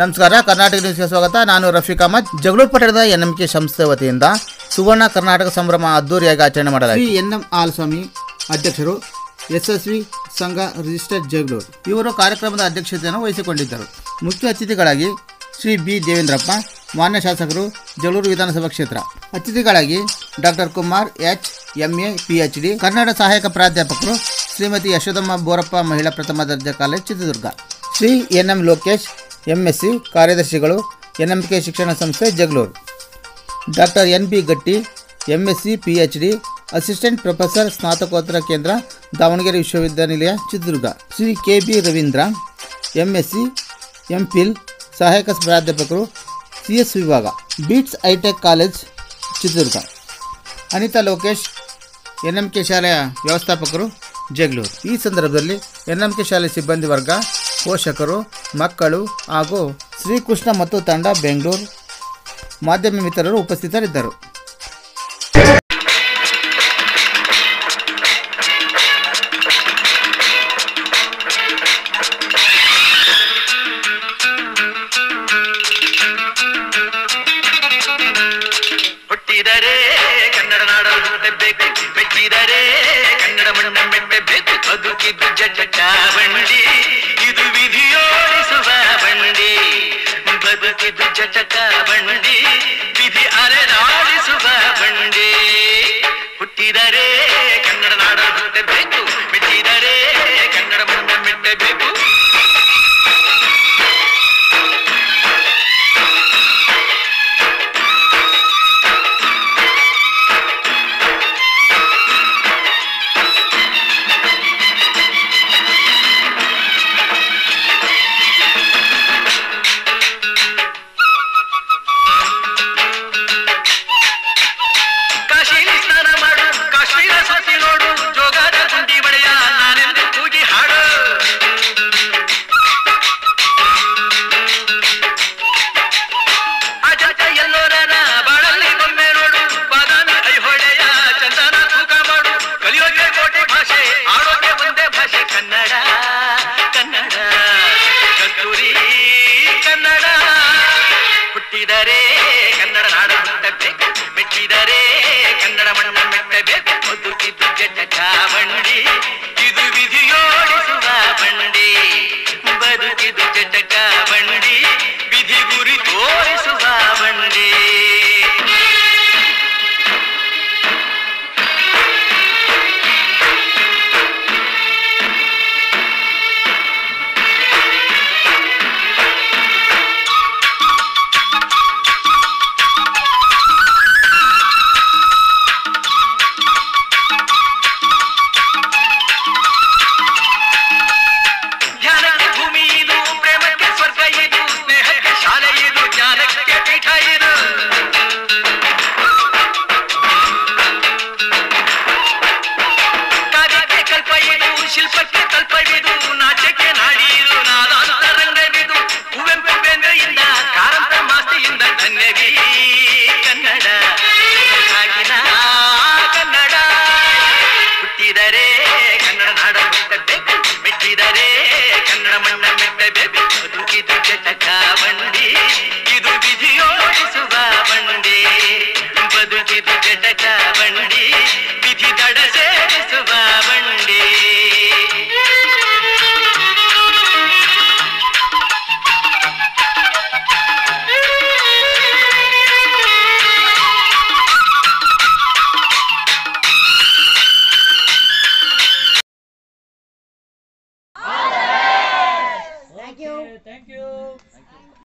ನಮಸ್ಕಾರ, ಕರ್ನಾಟಕ ನ್ಯೂಸ್ಗೆ ಸ್ವಾಗತ. ನಾನು ರಫೀಕ್ ಅಹಮದ್. ಜಗಳೂರು ಪಟ್ಟಣದ ಎನ್ಎಂಕೆ ಸಂಸ್ಥೆ ವತಿಯಿಂದ ಸುವರ್ಣ ಕರ್ನಾಟಕ ಸಂಭ್ರಮ ಅದ್ದೂರಿಯಾಗಿ ಆಚರಣೆ ಮಾಡಲಾಗಿದೆ. ಶ್ರೀ ಎನ್.ಎಂ. ಆಲ್ಸ್ವಾಮಿ ಅಧ್ಯಕ್ಷರು, ಯಶಸ್ವಿ ಸಂಘ ರಿಜಿಸ್ಟರ್ ಜಗಳೂರು ಇವರು ಕಾರ್ಯಕ್ರಮದ ಅಧ್ಯಕ್ಷತೆಯನ್ನು ವಹಿಸಿಕೊಂಡಿದ್ದರು. ಮುಖ್ಯ ಅತಿಥಿಗಳಾಗಿ ಶ್ರೀ ಬಿ ದೇವೇಂದ್ರಪ್ಪ, ಮಾನ್ಯ ಶಾಸಕರು, ಜಗಳೂರು ವಿಧಾನಸಭಾ ಕ್ಷೇತ್ರ. ಅತಿಥಿಗಳಾಗಿ doctor Kumar H, MA, PhD, Kannada ಸಹಾಯಕ ಪ್ರಾಧ್ಯಾಪಕರು ಶ್ರೀಮತಿ ಯಶೋದಮ್ಮ ಬೋರಪ್ಪ, ಮಹಿಳಾ ಪ್ರಥಮ ದರ್ಜೆ ಕಾಲೇಜ್, ಚಿತ್ರದುರ್ಗ. ಶ್ರೀ ಎನ್.ಎಂ. ಲೋಕೇಶ್, MSc, ಕಾರ್ಯದರ್ಶಿಗಳು, NMK ಶಿಕ್ಷಣ ಸಂಸ್ಥೆ, ಜಗಳೂರು. ಡಾಕ್ಟರ್ NB ಗಟ್ಟಿ, MSc, PhD, ಅಸಿಸ್ಟೆಂಟ್ ಪ್ರೊಫೆಸರ್, ಸ್ನಾತಕೋತ್ತರ ಕೇಂದ್ರ, ದಾವಣಗೆರೆ ವಿಶ್ವವಿದ್ಯಾನಿಲಯ, Chitradurga. Shri KB Ravindra, MSc, MPhil, ಸಹಾಯಕ ಪ್ರಾಧ್ಯಾಪಕರು, CS ವಿಭಾಗ, ಬೀಟ್ಸ್ hi tech college, Chitradurga. Anita Lokesh, NMK ಶಾಲೆಯ ವ್ಯವಸ್ಥಾಪಕರು, ಜಗಳೂರು. ಈ ಸಂದರ್ಭದಲ್ಲಿ NMK ಶಾಲೆ ಸಿಬ್ಬಂದಿ ವರ್ಗ, ಪೋಷಕರು, ಮಕ್ಕಳು ಹಾಗೂ ಶ್ರೀಕೃಷ್ಣ ಮತ್ತು ತಂಡ, ಬೆಂಗಳೂರು, ಮಾಧ್ಯಮ ಮಿತ್ರರು ಉಪಸ್ಥಿತರಿದ್ದರು. ಹುಟ್ಟಿದರೆ ಕನ್ನಡ ನಾಡಲು ಹುಟ್ಟಬೇಕು, ಮೆಚ್ಚಿದರೆ ಕನ್ನಡ ಮಣ್ಣ ಮೆಟ್ಟಬೇಕು. ಬದುಕಿದ್ದು ಜಟ ಬಂಡಿ, ಇದು ವಿಧಿಯೋಡಿಸುವ ಬಂಡಿ. ಬದುಕಿದ್ದು ಜಟಕ ಬಂಡಿ, ವಿಧಿ ಅಲೆದಾಡಿಸುವ ಬಂಡಿ. ಹುಟ್ಟಿದರೆ ಕನ್ನಡ ನಾಡಲು ಹುಟ್ಟಬೇಕು, ಮೆಚ್ಚಿದರೆ ಕನ್ನಡ ಮಣ್ಣ ಮೆಟ್ಟಬೇಕು. ಹುಟ್ಟಿದರೆ ಕನ್ನಡ ನಾಡು ಹುಟ್ಟಬೇಕು, ಮೆಚ್ಚಿದರೆ ಕನ್ನಡ ಮಣ್ಣ ಮೆಟ್ಟಬೇಕು. ಬದುಕಿದ್ದು ಜಟಕ ಬಂಡಿ, ಇದು ವಿಧಿಯೋಡಿಸುವ ಬಂಡಿ. ಬದುಕಿದ್ದು ಜಟಕ ಬಂಡಿ, ವಿಧಿ ಗುರಿ ತೋರಿಸುವ ಬಂಡಿ. ಶಿಲ್ಪಕ್ಕೆ ಕಲ್ಪವಿದು, ನಾಟ್ಯಕ್ಕೆ ನಾಡಿ